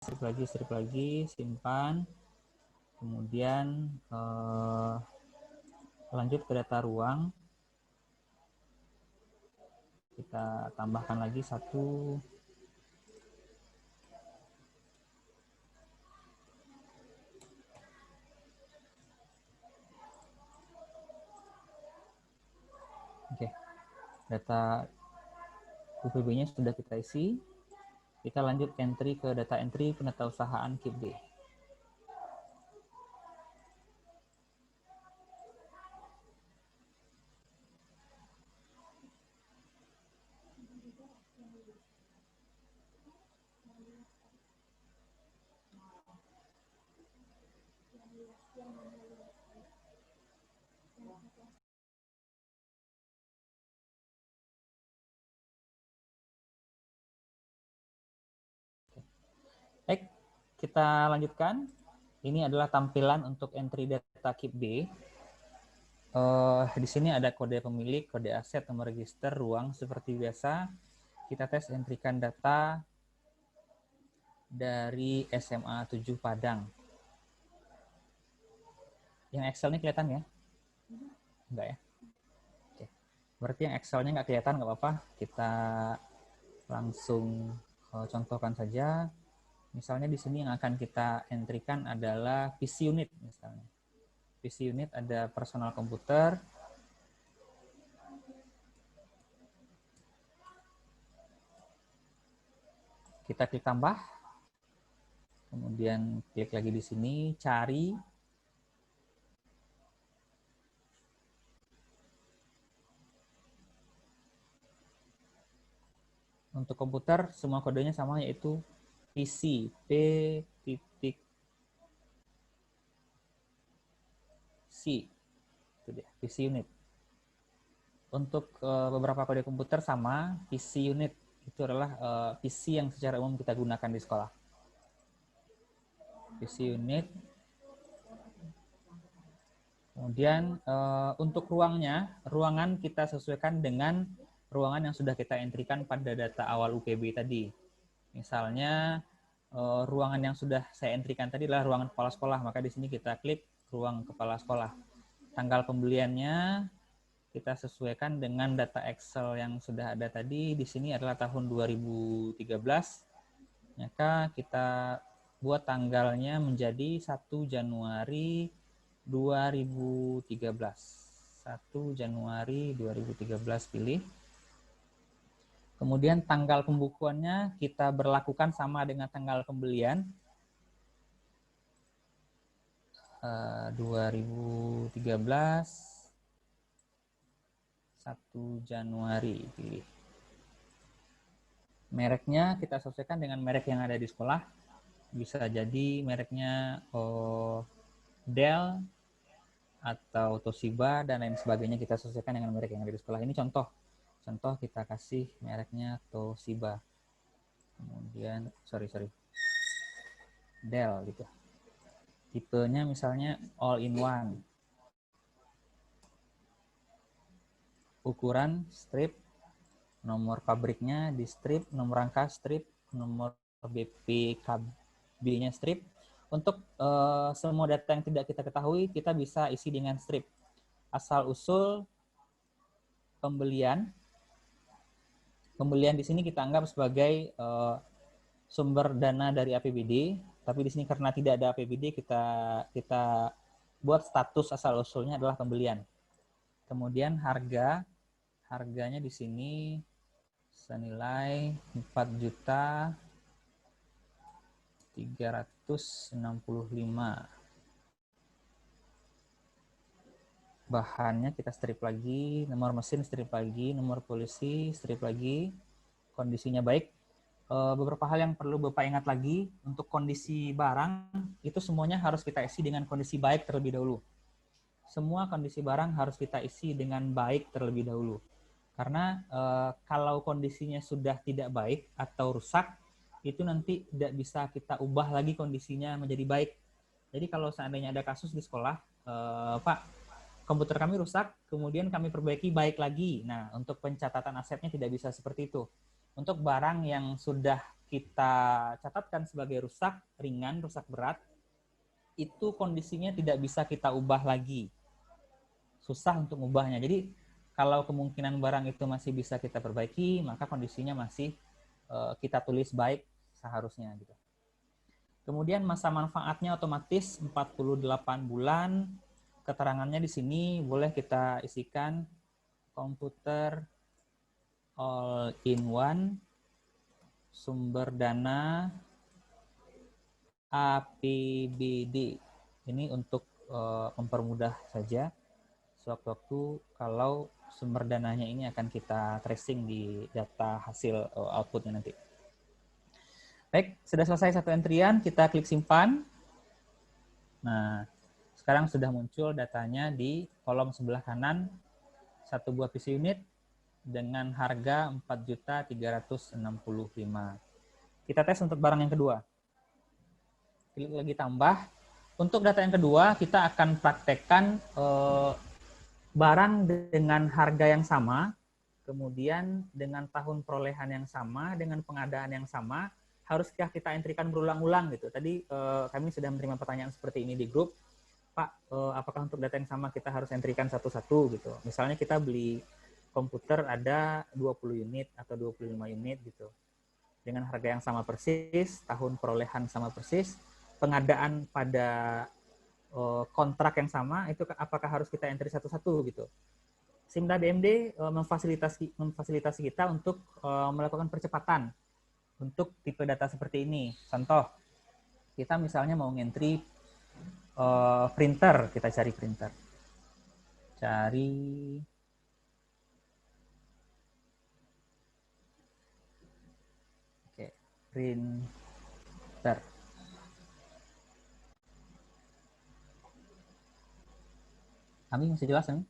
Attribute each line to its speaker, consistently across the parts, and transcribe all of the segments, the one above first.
Speaker 1: strip lagi, simpan. Kemudian lanjut ke data ruang. Kita tambahkan lagi satu. Oke, data UPB-nya sudah kita isi. Kita lanjut entry ke data entry penetausahaan KIP B. Baik, kita lanjutkan. Ini adalah tampilan untuk entry data KIP B. Di sini ada kode pemilik, kode aset, nomor register, ruang. Seperti biasa, kita tes entrykan data dari SMA 7 Padang. Yang Excel ini kelihatan ya? Enggak ya? Oke. Berarti yang Excel-nya nggak kelihatan, nggak apa-apa. Kita langsung contohkan saja. Misalnya di sini yang akan kita entrykan adalah PC unit misalnya. PC unit ada personal komputer. Kita klik tambah. Kemudian klik lagi di sini, cari. Untuk komputer semua kodenya sama, yaitu PC, P.C. Itu dia, PC unit. Untuk beberapa kode komputer sama, PC unit itu adalah PC yang secara umum kita gunakan di sekolah. PC unit. Kemudian untuk ruangan kita sesuaikan dengan ruangan yang sudah kita entrykan pada data awal UPB tadi. Misalnya ruangan yang sudah saya entrykan tadi adalah ruangan kepala sekolah, maka di sini kita klik ruang kepala sekolah. Tanggal pembeliannya kita sesuaikan dengan data Excel yang sudah ada tadi. Di sini adalah tahun 2013. Maka kita buat tanggalnya menjadi 1 Januari 2013. 1 Januari 2013 pilih. Kemudian tanggal pembukuannya kita berlakukan sama dengan tanggal pembelian. 2013 1 Januari pilih. Mereknya kita sesuaikan dengan merek yang ada di sekolah. Bisa jadi mereknya Dell atau Toshiba dan lain sebagainya, kita sesuaikan dengan merek yang ada di sekolah. Ini contoh kita kasih mereknya Toshiba. Kemudian Dell gitu. Tipenya misalnya all in one. Ukuran strip, nomor pabriknya di strip, nomor rangka strip, nomor BPKB-nya strip. Untuk semua data yang tidak kita ketahui, kita bisa isi dengan strip. Asal usul pembelian di sini kita anggap sebagai sumber dana dari APBD, tapi di sini karena tidak ada APBD, kita buat status asal usulnya adalah pembelian. Kemudian harganya di sini senilai 4.365.000. Bahannya kita strip lagi, nomor mesin strip lagi, nomor polisi strip lagi, kondisinya baik. Beberapa hal yang perlu Bapak ingat lagi, untuk kondisi barang itu semuanya harus kita isi dengan kondisi baik terlebih dahulu. Semua kondisi barang harus kita isi dengan baik terlebih dahulu. Karena kalau kondisinya sudah tidak baik atau rusak, itu nanti tidak bisa kita ubah lagi kondisinya menjadi baik. Jadi kalau seandainya ada kasus di sekolah, Pak, komputer kami rusak, kemudian kami perbaiki baik lagi. Nah, untuk pencatatan asetnya tidak bisa seperti itu. Untuk barang yang sudah kita catatkan sebagai rusak ringan, rusak berat, itu kondisinya tidak bisa kita ubah lagi. Susah untuk mengubahnya. Jadi kalau kemungkinan barang itu masih bisa kita perbaiki, maka kondisinya masih kita tulis baik seharusnya gitu. Kemudian masa manfaatnya otomatis 48 bulan. Keterangannya di sini boleh kita isikan komputer all in one, sumber dana APBD. Ini untuk mempermudah saja sewaktu-waktu kalau sumber dananya ini akan kita tracing di data hasil outputnya nanti. Baik, sudah selesai satu entrian, kita klik simpan. Nah, sekarang sudah muncul datanya di kolom sebelah kanan, satu buah PC unit dengan harga 4.365. Kita tes untuk barang yang kedua. Klik lagi tambah. Untuk data yang kedua, kita akan praktekkan barang dengan harga yang sama, kemudian dengan tahun perolehan yang sama, dengan pengadaan yang sama, haruskah kita entrikan berulang-ulang gitu. Tadi kami sudah menerima pertanyaan seperti ini di grup, Pak, apakah untuk data yang sama kita harus entrikan satu-satu gitu. Misalnya kita beli komputer ada 20 unit atau 25 unit gitu. Dengan harga yang sama persis, tahun perolehan sama persis, pengadaan pada kontrak yang sama, itu apakah harus kita entry satu-satu gitu. Simda BMD memfasilitasi kita untuk melakukan percepatan untuk tipe data seperti ini. Contoh, kita misalnya mau ngentri printer, kita cari printer. Cari printer. Kami masih jelas nih?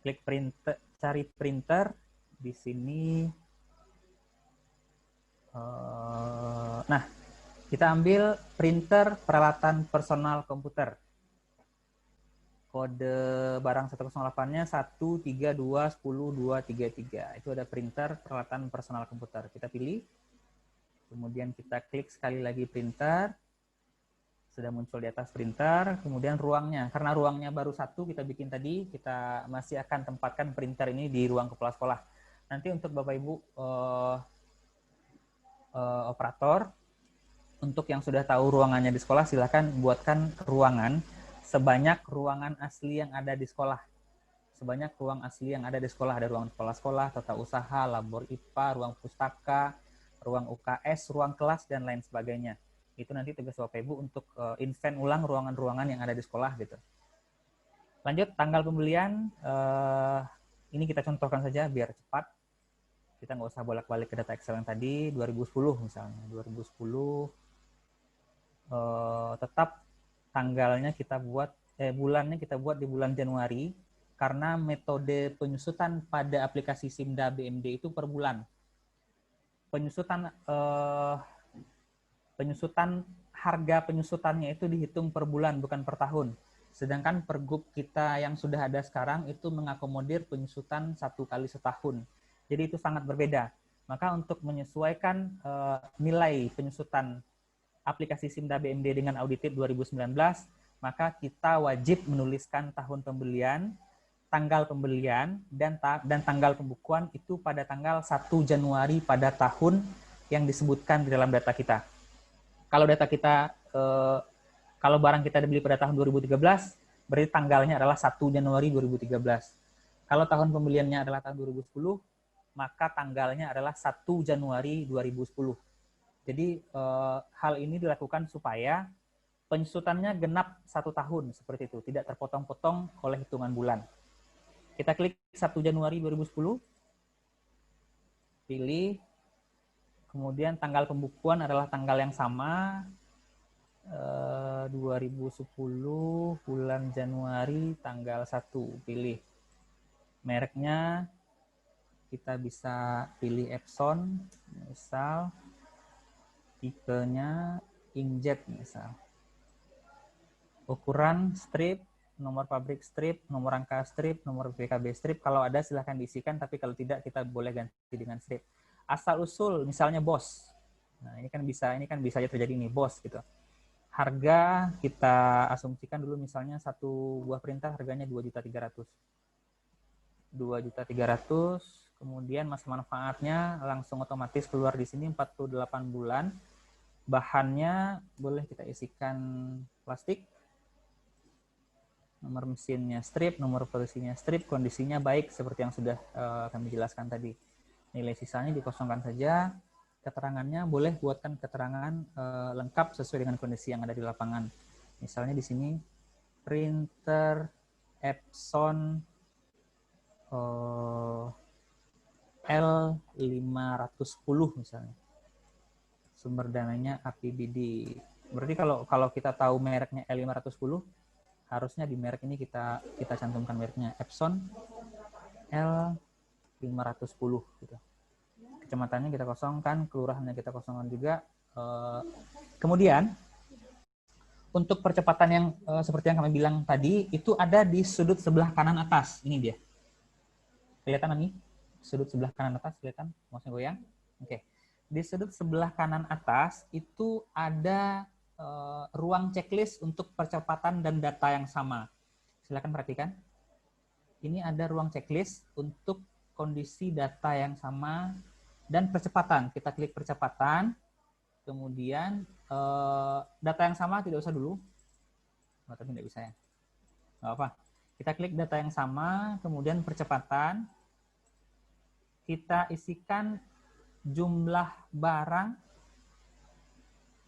Speaker 1: Klik printer, cari printer di sini. Nah, kita ambil printer peralatan personal komputer. Kode barang 108-nya 13210-233. Itu ada printer peralatan personal komputer. Kita pilih. Kemudian kita klik sekali lagi printer. Sudah muncul di atas printer. Kemudian ruangnya. Karena ruangnya baru satu kita bikin tadi, kita masih akan tempatkan printer ini di ruang kepala sekolah. Nanti untuk Bapak Ibu operator, untuk yang sudah tahu ruangannya di sekolah, silakan buatkan ruangan sebanyak ruangan asli yang ada di sekolah. Sebanyak ruang asli yang ada di sekolah. Ada ruang kepala sekolah, tata usaha, labor IPA, ruang pustaka, ruang UKS, ruang kelas, dan lain sebagainya. Itu nanti tugas Bapak Ibu untuk invent ulang ruangan-ruangan yang ada di sekolah gitu. Lanjut, tanggal pembelian. Ini kita contohkan saja biar cepat. Kita nggak usah bolak-balik ke data Excel yang tadi. 2010 misalnya. 2010 tetap tanggalnya kita buat, bulannya kita buat di bulan Januari, karena metode penyusutan pada aplikasi Simda BMD itu per bulan. Penyusutan harga penyusutannya itu dihitung per bulan, bukan per tahun. Sedangkan pergub kita yang sudah ada sekarang itu mengakomodir penyusutan 1 kali setahun. Jadi itu sangat berbeda. Maka untuk menyesuaikan nilai penyusutan aplikasi Simda BMD dengan audited 2019, maka kita wajib menuliskan tahun pembelian, tanggal pembelian, dan tanggal pembukuan itu pada tanggal 1 Januari pada tahun yang disebutkan di dalam data kita. Kalau data kita, kalau barang kita dibeli pada tahun 2013, berarti tanggalnya adalah 1 Januari 2013. Kalau tahun pembeliannya adalah tahun 2010, maka tanggalnya adalah 1 Januari 2010. Jadi hal ini dilakukan supaya penyusutannya genap 1 tahun, seperti itu, tidak terpotong-potong oleh hitungan bulan. Kita klik 1 Januari 2010, pilih, kemudian tanggal pembukuan adalah tanggal yang sama, 2010 bulan Januari tanggal 1, pilih. Mereknya kita bisa pilih Epson, misal, tipenya inkjet misal. Ukuran strip, nomor pabrik strip, nomor rangka strip, nomor PKB strip. Kalau ada silahkan diisikan, tapi kalau tidak kita boleh ganti dengan strip. Asal usul misalnya bos. Nah, ini kan bisa aja terjadi nih bos gitu. Harga kita asumsikan dulu misalnya satu buah printer harganya 2.300.000. 2.300.000, kemudian masa manfaatnya langsung otomatis keluar di sini 48 bulan. Bahannya boleh kita isikan plastik. Nomor mesinnya strip, nomor polisinya strip, kondisinya baik seperti yang sudah kami jelaskan tadi. Nilai sisanya dikosongkan saja. Keterangannya boleh buatkan keterangan lengkap sesuai dengan kondisi yang ada di lapangan. Misalnya di sini printer Epson L510 misalnya. Sumber dananya APBD. Berarti kalau kita tahu mereknya L510, harusnya di merek ini kita cantumkan mereknya Epson L510 gitu. Kecamatannya kita kosongkan, kelurahannya kita kosongkan juga. Kemudian untuk percepatan yang seperti yang kami bilang tadi, itu ada di sudut sebelah kanan atas. Ini dia. Kelihatan nih? Sudut sebelah kanan atas kelihatan? Mouse-nya goyang? Oke. Di sudut sebelah kanan atas itu ada ruang checklist untuk percepatan dan data yang sama. Silakan perhatikan. Ini ada ruang checklist untuk kondisi data yang sama dan percepatan. Kita klik percepatan, kemudian data yang sama tidak usah dulu. Oh, tapi tidak bisa ya. Nggak apa. Kita klik data yang sama, kemudian percepatan. Kita isikan jumlah barang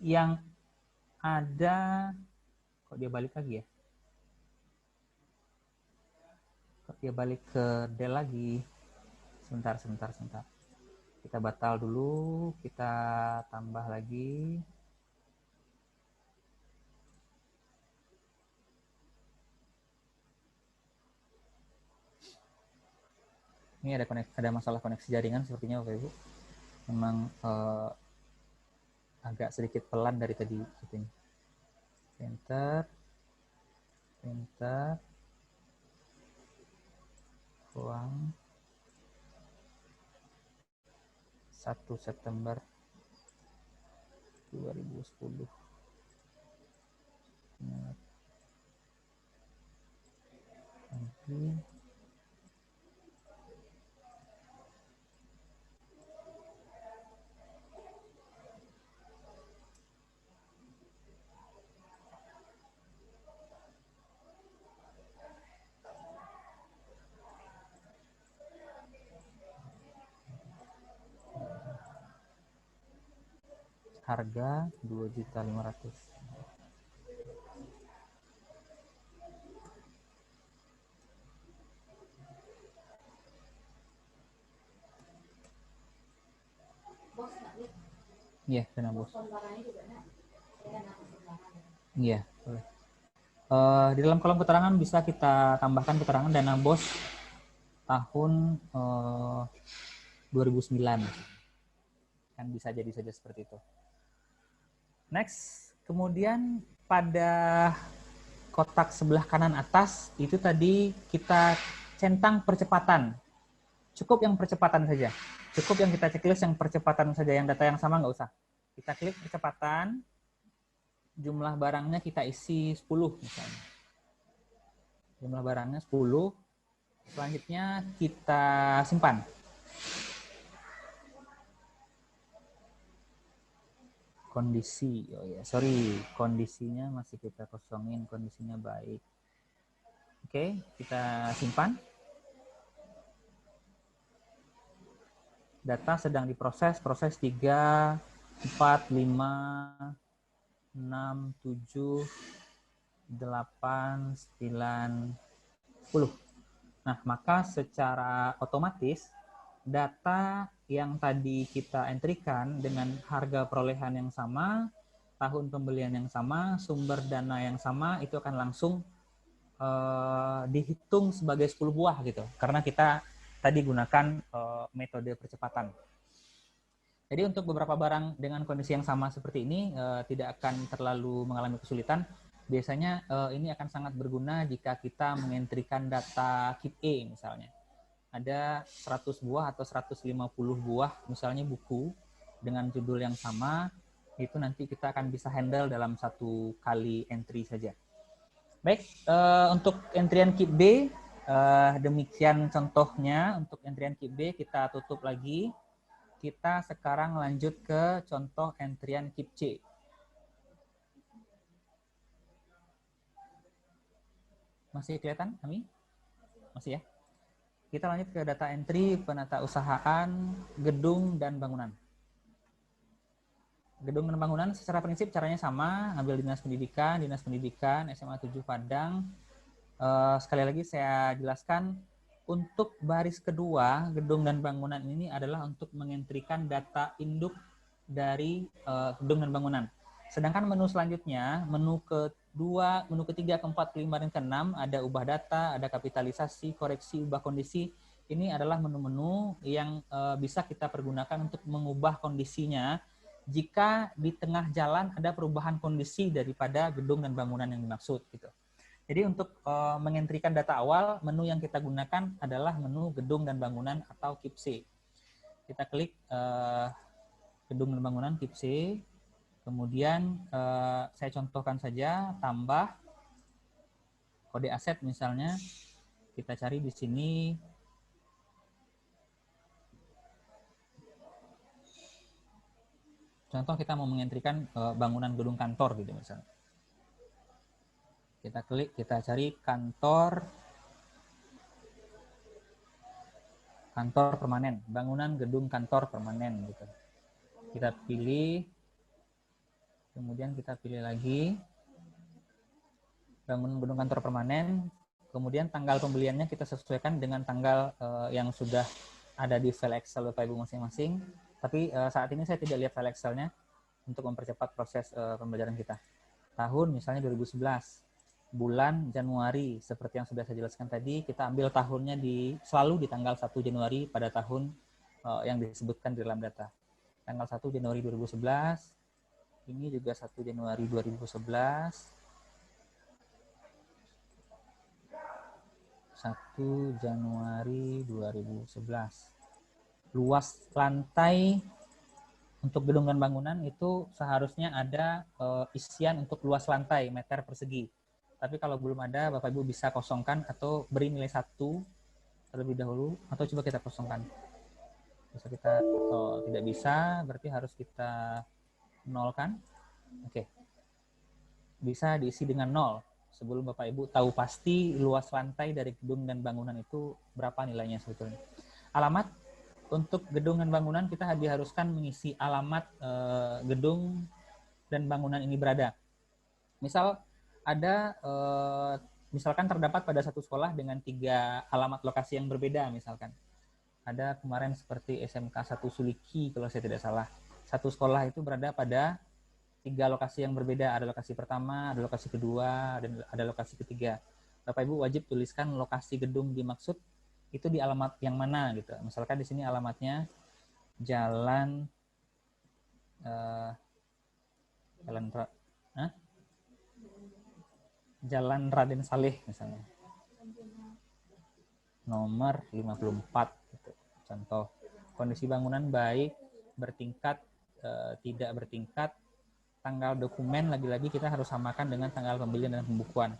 Speaker 1: yang ada. Kok dia balik lagi ya? Kok dia balik ke del lagi? Sebentar. Kita batal dulu, kita tambah lagi. Ini ada masalah koneksi jaringan sepertinya Bapak Ibu. Memang agak sedikit pelan dari tadi sepertinya. Printer, ruang 1 September 2010. Lagi. Harga 2.500.000. Iya, dana bos. Iya, boleh. Di dalam kolom keterangan bisa kita tambahkan keterangan dana bos tahun 2009. Kan bisa jadi saja seperti itu. Next, kemudian pada kotak sebelah kanan atas itu tadi kita centang percepatan. Cukup yang percepatan saja. Cukup yang kita checklist yang percepatan saja, yang data yang sama nggak usah. Kita klik percepatan, jumlah barangnya kita isi 10 misalnya. Jumlah barangnya 10. Selanjutnya kita simpan. Kondisi, oh ya, sorry, kondisinya masih kita kosongin, kondisinya baik. Oke, kita simpan. Data sedang diproses, proses 3, 4, 5, 6, 7, 8, 9, 10. Nah, maka secara otomatis data yang tadi kita entrikan dengan harga perolehan yang sama, tahun pembelian yang sama, sumber dana yang sama, itu akan langsung dihitung sebagai 10 buah gitu. Karena kita tadi gunakan metode percepatan. Jadi untuk beberapa barang dengan kondisi yang sama seperti ini tidak akan terlalu mengalami kesulitan. Biasanya ini akan sangat berguna jika kita mengentrikan data KIP E misalnya. ada 100 buah atau 150 buah misalnya buku dengan judul yang sama, itu nanti kita akan bisa handle dalam satu kali entry saja. Baik, untuk entrian Keep B, demikian contohnya. Untuk entrian Keep B kita tutup lagi. Kita sekarang lanjut ke contoh entrian Keep C. Masih kelihatan, Ami? Masih ya? Kita lanjut ke data entry penata usahaan gedung dan bangunan. Gedung dan bangunan secara prinsip caranya sama, ambil Dinas Pendidikan SMA 7 Padang. Sekali lagi saya jelaskan, untuk baris kedua gedung dan bangunan ini adalah untuk mengentrikan data induk dari gedung dan bangunan. Sedangkan menu selanjutnya, menu kedua, menu ketiga, keempat, kelima, dan keenam ada ubah data, ada kapitalisasi, koreksi, ubah kondisi. Ini adalah menu-menu yang bisa kita pergunakan untuk mengubah kondisinya jika di tengah jalan ada perubahan kondisi daripada gedung dan bangunan yang dimaksud gitu. Jadi untuk mengentrikan data awal, menu yang kita gunakan adalah menu gedung dan bangunan atau Keep C. Kita klik gedung dan bangunan Keep C, kemudian saya contohkan saja, tambah kode aset misalnya, kita cari di sini. Contoh kita mau mengentrikan bangunan gedung kantor gitu misalnya. Kita klik, kita cari kantor permanen, bangunan gedung kantor permanen gitu. Kita pilih, kemudian kita pilih lagi bangunan gedung kantor permanen, kemudian tanggal pembeliannya kita sesuaikan dengan tanggal yang sudah ada di file Excel Bapak Ibu masing-masing. Tapi saat ini saya tidak lihat file Excel-nya untuk mempercepat proses pembelajaran kita. Tahun misalnya 2011, bulan Januari, seperti yang sudah saya jelaskan tadi, kita ambil tahunnya selalu di tanggal 1 Januari pada tahun yang disebutkan di dalam data. Tanggal 1 Januari 2011, ini juga 1 Januari 2011, 1 Januari 2011. Luas lantai untuk gedung dan bangunan itu seharusnya ada isian untuk luas lantai meter persegi. Tapi kalau belum ada, Bapak Ibu bisa kosongkan atau beri nilai 1 terlebih dahulu, atau coba kita kosongkan. Bisa kita tidak bisa, berarti harus kita nolkan. Oke. Bisa diisi dengan 0 sebelum Bapak Ibu tahu pasti luas lantai dari gedung dan bangunan itu berapa nilainya sebetulnya. Alamat untuk gedung dan bangunan kita diharuskan mengisi alamat gedung dan bangunan ini berada. Misal ada misalkan terdapat pada satu sekolah dengan 3 alamat lokasi yang berbeda misalkan. Ada kemarin seperti SMK 1 Suliki kalau saya tidak salah. Satu sekolah itu berada pada 3 lokasi yang berbeda. Ada lokasi pertama, ada lokasi kedua, dan ada lokasi ketiga. Bapak Ibu wajib tuliskan lokasi gedung dimaksud itu di alamat yang mana gitu. Misalkan di sini alamatnya Jalan Jalan Raden Saleh misalnya. Nomor 54 gitu. Contoh. Kondisi bangunan baik, bertingkat, tidak bertingkat. Tanggal dokumen lagi-lagi kita harus samakan dengan tanggal pembelian dan pembukuan.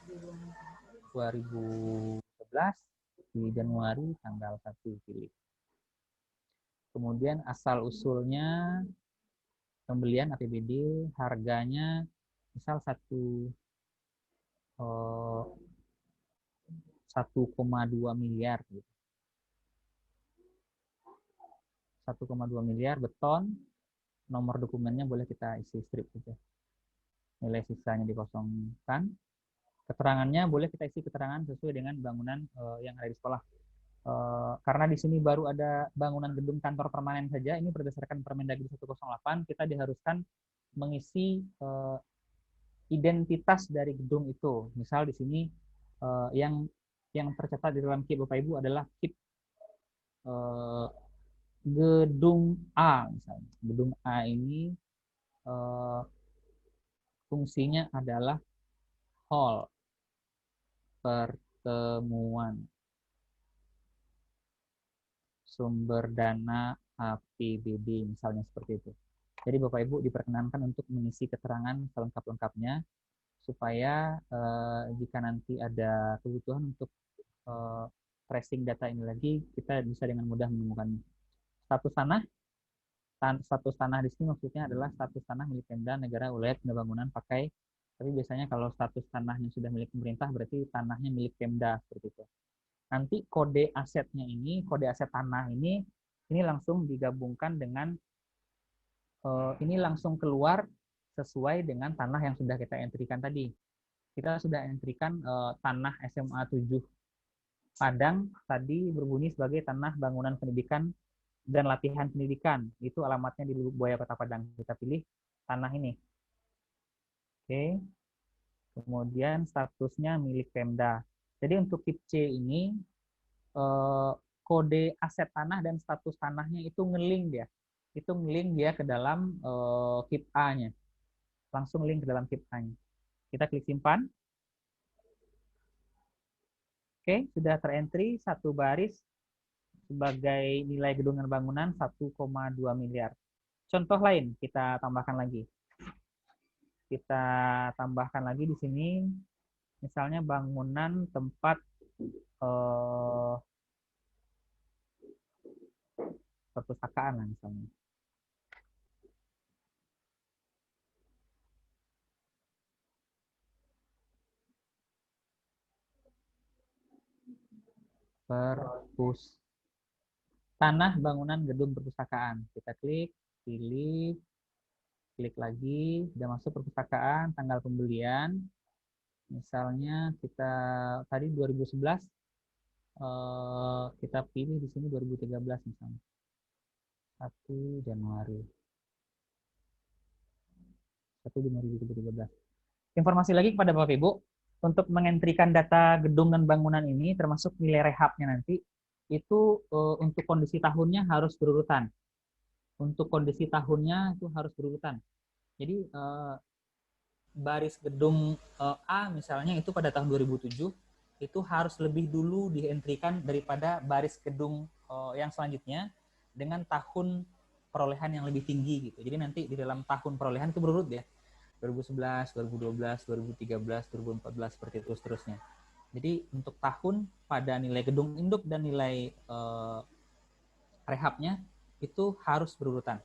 Speaker 1: 2011 di Januari tanggal 1 pilih. Kemudian asal usulnya pembelian APBD, harganya misal 1,2 miliar gitu. 1,2 miliar beton, nomor dokumennya boleh kita isi strip saja. Nilai sisanya dikosongkan. Keterangannya boleh kita isi keterangan sesuai dengan bangunan yang ada di sekolah. Karena di sini baru ada bangunan gedung kantor permanen saja, ini berdasarkan Permendagri 108, kita diharuskan mengisi identitas dari gedung itu. Misal di sini yang tercatat di dalam KIP Bapak Ibu adalah KIP gedung A misalnya. Gedung A ini fungsinya adalah hall pertemuan. sumber dana APBD, misalnya seperti itu. Jadi Bapak Ibu diperkenankan untuk mengisi keterangan selengkap-lengkapnya supaya jika nanti ada kebutuhan untuk tracing data ini lagi, kita bisa dengan mudah menemukan status tanah. Status tanah di sini maksudnya adalah status tanah milik Pemda, negara, wilayah, bangunan, pakai. Tapi biasanya kalau status tanahnya sudah milik pemerintah, berarti tanahnya milik Pemda seperti itu. Nanti kode asetnya ini, kode aset tanah ini langsung digabungkan dengan ini langsung keluar sesuai dengan tanah yang sudah kita entrikan tadi. Kita sudah entrikan tanah SMA 7 Padang tadi berbunyi sebagai tanah bangunan pendidikan dan latihan pendidikan. Itu alamatnya di Lubuk Buaya, Kota Padang. Kita pilih tanah ini. Oke. Kemudian statusnya milik Pemda. Jadi untuk KIP C ini kode aset tanah dan status tanahnya itu ngeling dia. Itu ngeling dia ke dalam KIP A-nya. Langsung link ke dalam KIP A-nya. Kita klik simpan. Oke, sudah terentry satu baris sebagai nilai gedung dan bangunan 1,2 miliar. Contoh lain kita tambahkan lagi. Kita tambahkan lagi di sini, misalnya bangunan tempat perpustakaan lah misalnya. Tanah bangunan gedung perpustakaan. Kita klik, pilih, klik lagi, sudah masuk perpustakaan, tanggal pembelian. Misalnya kita tadi 2011, kita pilih di sini 2013 misalnya. 1 Januari 2013. Informasi lagi kepada Bapak Ibu, untuk mengentrikan data gedung dan bangunan ini, termasuk nilai rehabnya nanti, itu untuk kondisi tahunnya harus berurutan. Untuk kondisi tahunnya itu harus berurutan. Jadi baris gedung A misalnya itu pada tahun 2007, itu harus lebih dulu dientrikan daripada baris gedung yang selanjutnya dengan tahun perolehan yang lebih tinggi gitu. Jadi nanti di dalam tahun perolehan itu berurut ya. 2011, 2012, 2013, 2014 seperti itu seterusnya. Jadi untuk tahun pada nilai gedung induk dan nilai rehabnya itu harus berurutan.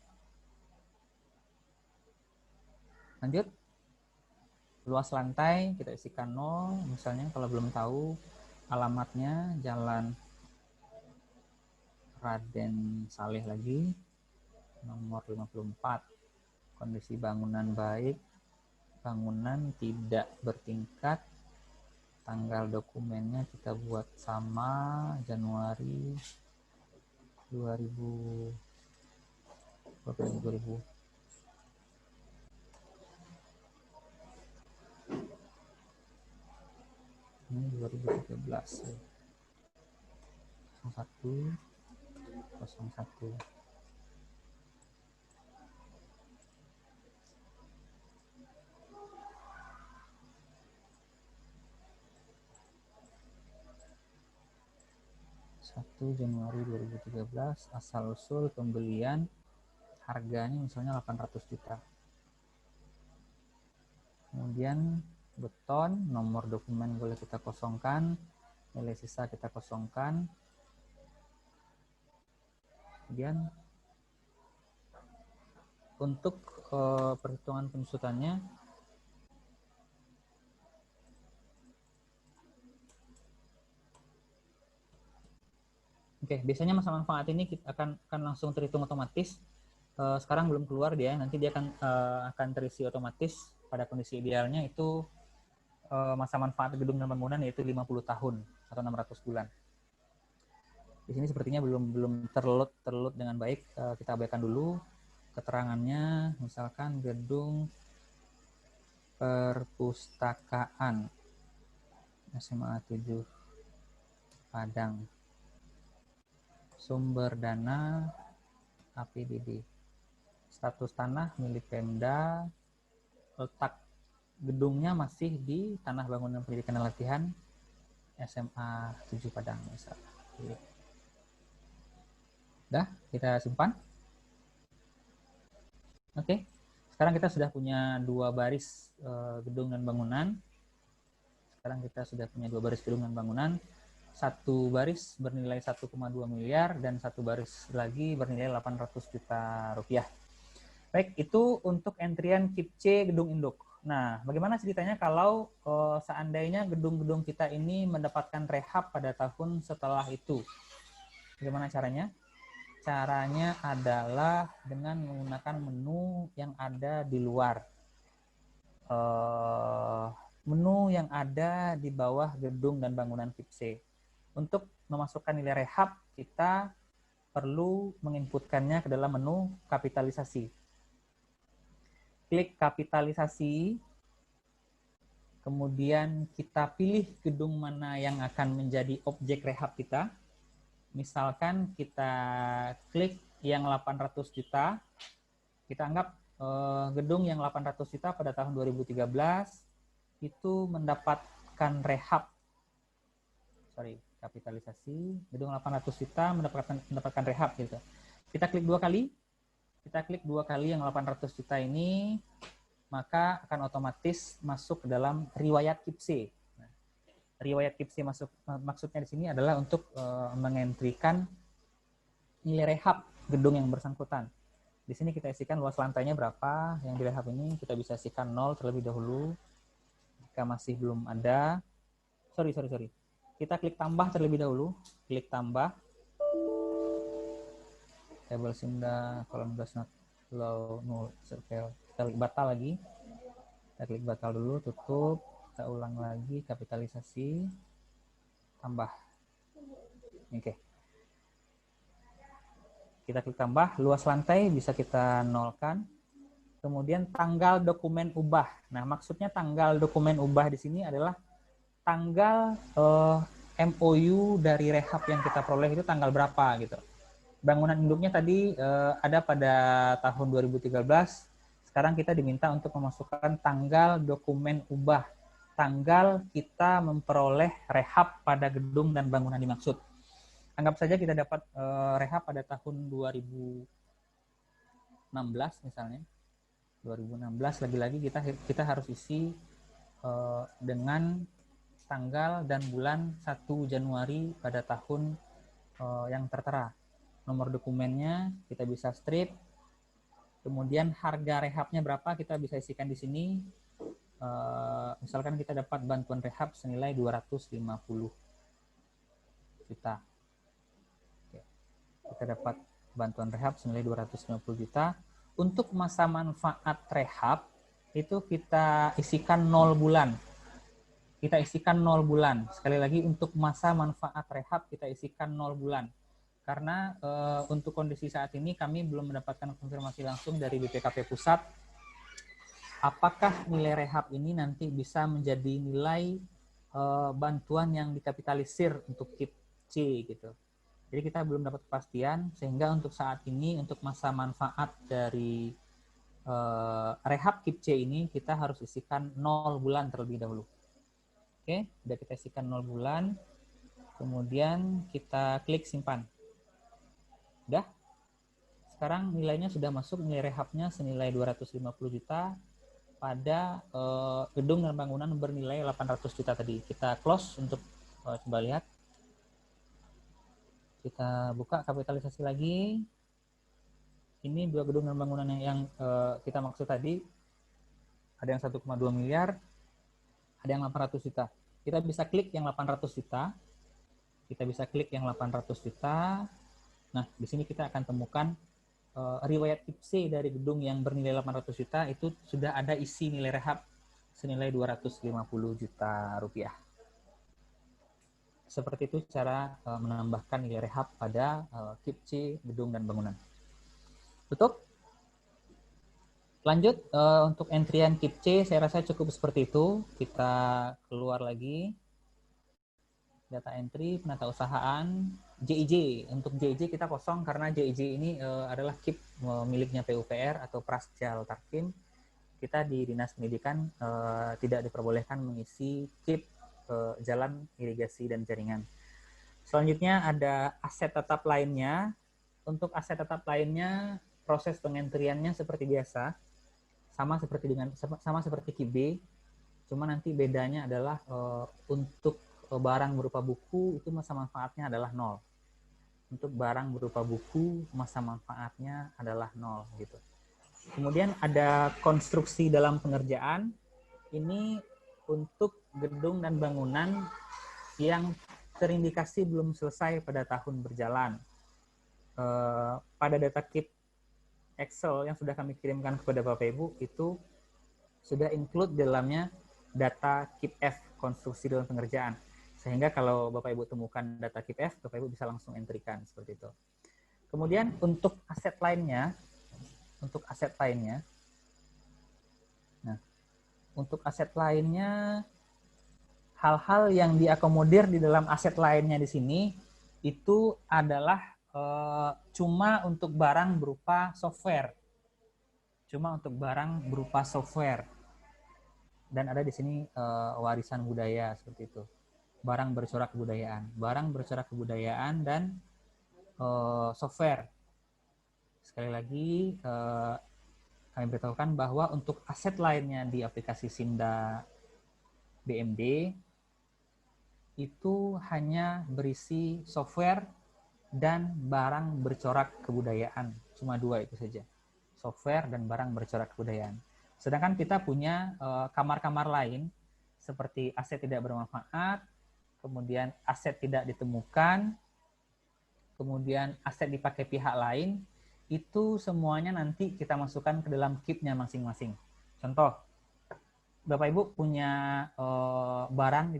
Speaker 1: Lanjut. Luas lantai kita isikan 0, misalnya kalau belum tahu alamatnya Jalan Raden Saleh lagi, nomor 54. Kondisi bangunan baik, bangunan tidak bertingkat, tanggal dokumennya kita buat sama, Januari 2000 ini 2013 01 01. Januari 2013, asal usul pembelian harganya misalnya 800 juta. Kemudian beton, nomor dokumen boleh kita kosongkan, nilai sisa kita kosongkan. Kemudian untuk perhitungan penyusutannya, biasanya masa manfaat ini kita akan langsung terhitung otomatis. Sekarang belum keluar dia, nanti dia akan terisi otomatis. Pada kondisi idealnya itu masa manfaat gedung dan bangunan yaitu 50 tahun atau 600 bulan. Di sini sepertinya belum terload dengan baik. Kita abaikan dulu keterangannya, misalkan gedung perpustakaan SMA 7 Padang, sumber dana APBD, status tanah milik Pemda, letak gedungnya masih di tanah bangunan pendidikan dan latihan SMA 7 Padang misalnya. Dah, kita simpan. Oke. Sekarang kita sudah punya 2 baris gedung dan bangunan. Sekarang kita sudah punya 2 baris gedung dan bangunan. Satu baris bernilai 1,2 miliar dan satu baris lagi bernilai 800 juta rupiah. Baik, itu untuk entrian KIP C gedung induk. Nah, bagaimana ceritanya kalau seandainya gedung-gedung kita ini mendapatkan rehab pada tahun setelah itu? Bagaimana caranya? Caranya adalah dengan menggunakan menu yang ada di luar. Menu yang ada di bawah gedung dan bangunan KIP C. Untuk memasukkan nilai rehab, kita perlu menginputkannya ke dalam menu kapitalisasi. Klik kapitalisasi, kemudian kita pilih gedung mana yang akan menjadi objek rehab kita. Misalkan kita klik yang 800 juta, kita anggap gedung yang 800 juta pada tahun 2013 itu mendapatkan rehab. Kapitalisasi, gedung 800 juta mendapatkan rehab gitu. Kita klik 2 kali. Kita klik 2 kali yang 800 juta ini, maka akan otomatis masuk ke dalam riwayat KIP C. Nah, riwayat KIP C masuk, maksudnya di sini adalah untuk mengentrikan nilai rehab gedung yang bersangkutan. Di sini kita isikan luas lantainya berapa, yang direhab ini kita bisa isikan 0 terlebih dahulu. Jika masih belum ada, sorry. Kita klik tambah terlebih dahulu, klik tambah. Table Sinda, column does not allow null circle. Kita klik batal lagi. Kita klik batal dulu, tutup. Kita ulang lagi, kapitalisasi, tambah. Oke. Kita klik tambah, luas lantai bisa kita nolkan. Kemudian tanggal dokumen ubah. Nah, maksudnya tanggal dokumen ubah di sini adalah tanggal MOU dari rehab yang kita peroleh itu tanggal berapa gitu. Bangunan induknya tadi ada pada tahun 2013. Sekarang kita diminta untuk memasukkan tanggal dokumen ubah, tanggal kita memperoleh rehab pada gedung dan bangunan dimaksud. Anggap saja kita dapat rehab pada tahun 2016 misalnya. 2016 lagi-lagi kita harus isi dengan tanggal dan bulan 1 Januari pada tahun yang tertera. Nomor dokumennya kita bisa strip. Kemudian harga rehabnya berapa kita bisa isikan di sini. Misalkan kita dapat bantuan rehab senilai 250 juta. Oke. Kita dapat bantuan rehab senilai 250 juta. Untuk masa manfaat rehab itu kita isikan 0 bulan. Kita isikan 0 bulan. Sekali lagi untuk masa manfaat rehab kita isikan 0 bulan. Karena untuk kondisi saat ini kami belum mendapatkan konfirmasi langsung dari BPKP Pusat apakah nilai rehab ini nanti bisa menjadi nilai bantuan yang dikapitalisir untuk KIP C gitu. Jadi kita belum dapat kepastian, sehingga untuk saat ini, untuk masa manfaat dari rehab KIP C ini, kita harus isikan 0 bulan terlebih dahulu. Oke, sudah kita isikan 0 bulan, kemudian kita klik simpan. Udah? Sekarang nilainya sudah masuk, nilai rehabnya senilai 250 juta pada gedung dan bangunan bernilai 800 juta tadi. Kita close untuk coba lihat. Kita buka kapitalisasi lagi. Ini 2 gedung dan bangunan yang kita maksud tadi. Ada yang 1,2 miliar, ada yang 800 juta. Kita bisa klik yang 800 juta. Kita bisa klik yang 800 juta. Nah, di sini kita akan temukan riwayat KIP C dari gedung yang bernilai 800 juta itu sudah ada isi nilai rehab senilai 250 juta rupiah. Seperti itu cara menambahkan nilai rehab pada KIP C gedung dan bangunan. Tutup. Lanjut untuk entrian KIP C saya rasa cukup seperti itu. Kita keluar lagi. Data entry, penatausahaan, JIJ. Untuk JIJ kita kosong karena JIJ ini adalah KIP miliknya PUPR atau Prasjal Tarkim. Kita di Dinas Pendidikan tidak diperbolehkan mengisi KIP jalan irigasi dan jaringan. Selanjutnya ada aset tetap lainnya. untuk aset tetap lainnya, proses pengentriannya seperti biasa, sama seperti KIP B, cuma nanti bedanya adalah untuk barang berupa buku itu masa manfaatnya adalah 0. Untuk barang berupa buku masa manfaatnya adalah 0 gitu. Kemudian ada konstruksi dalam pengerjaan. Ini untuk gedung dan bangunan yang terindikasi belum selesai pada tahun berjalan. Pada data KIP Excel yang sudah kami kirimkan kepada Bapak Ibu itu sudah include dalamnya data KIP F, konstruksi dalam pengerjaan. Sehingga kalau Bapak Ibu temukan data KIP F, Bapak Ibu bisa langsung entrikan seperti itu. Kemudian untuk aset lainnya, hal-hal yang diakomodir di dalam aset lainnya di sini itu adalah cuma untuk barang berupa software. Dan ada di sini warisan budaya seperti itu. Barang bercorak kebudayaan dan software. Sekali lagi kami beritahukan bahwa untuk aset lainnya di aplikasi Simda BMD itu hanya berisi software dan barang bercorak kebudayaan. Cuma 2 itu saja. Software dan barang bercorak kebudayaan. Sedangkan kita punya kamar-kamar lain seperti aset tidak bermanfaat, kemudian aset tidak ditemukan, kemudian aset dipakai pihak lain, itu semuanya nanti kita masukkan ke dalam KIP-nya masing-masing. Contoh, Bapak Ibu punya barang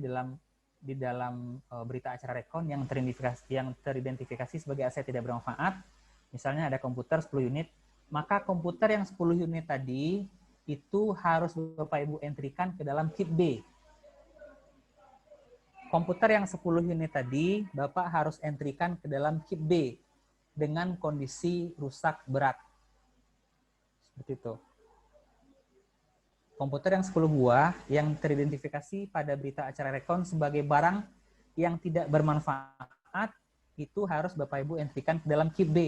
Speaker 1: di dalam berita acara rekon yang teridentifikasi sebagai aset tidak bermanfaat. Misalnya ada komputer 10 unit, maka komputer yang 10 unit tadi itu harus Bapak Ibu entrikan ke dalam KIP B. Komputer yang 10 unit tadi Bapak harus entrikan ke dalam KIP B dengan kondisi rusak berat. Seperti itu. Komputer yang 10 buah yang teridentifikasi pada berita acara rekon sebagai barang yang tidak bermanfaat itu harus Bapak Ibu entrikan ke dalam KIP B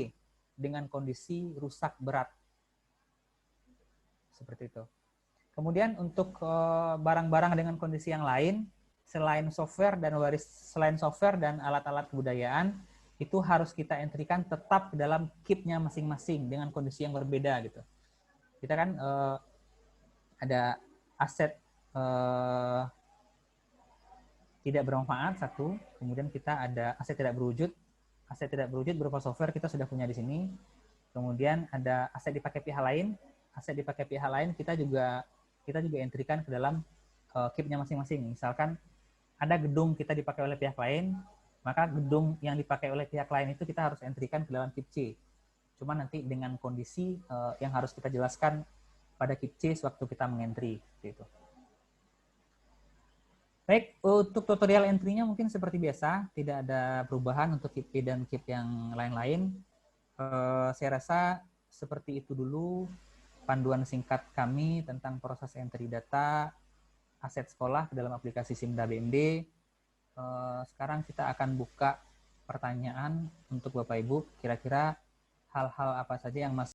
Speaker 1: dengan kondisi rusak berat. Seperti itu. Kemudian untuk barang-barang dengan kondisi yang lain, selain software dan alat-alat kebudayaan, itu harus kita entrikan tetap ke dalam KIP-nya masing-masing dengan kondisi yang berbeda gitu. Kita kan ada aset tidak bermanfaat satu, kemudian kita ada aset tidak berwujud. Aset tidak berwujud berupa software kita sudah punya di sini. Kemudian ada aset dipakai pihak lain. Aset dipakai pihak lain kita juga entrikan ke dalam KIP-nya masing-masing. Misalkan ada gedung kita dipakai oleh pihak lain, maka gedung yang dipakai oleh pihak lain itu kita harus entrikan ke dalam KIP C. Cuma nanti dengan kondisi yang harus kita jelaskan pada KIP C sewaktu kita mengentri. Gitu. Baik, untuk tutorial entry-nya mungkin seperti biasa, tidak ada perubahan untuk KIP C dan KIP yang lain-lain. Saya rasa seperti itu dulu panduan singkat kami tentang proses entry data aset sekolah ke dalam aplikasi Simda BMD. Sekarang kita akan buka pertanyaan untuk Bapak Ibu. Kira-kira hal-hal apa saja yang masih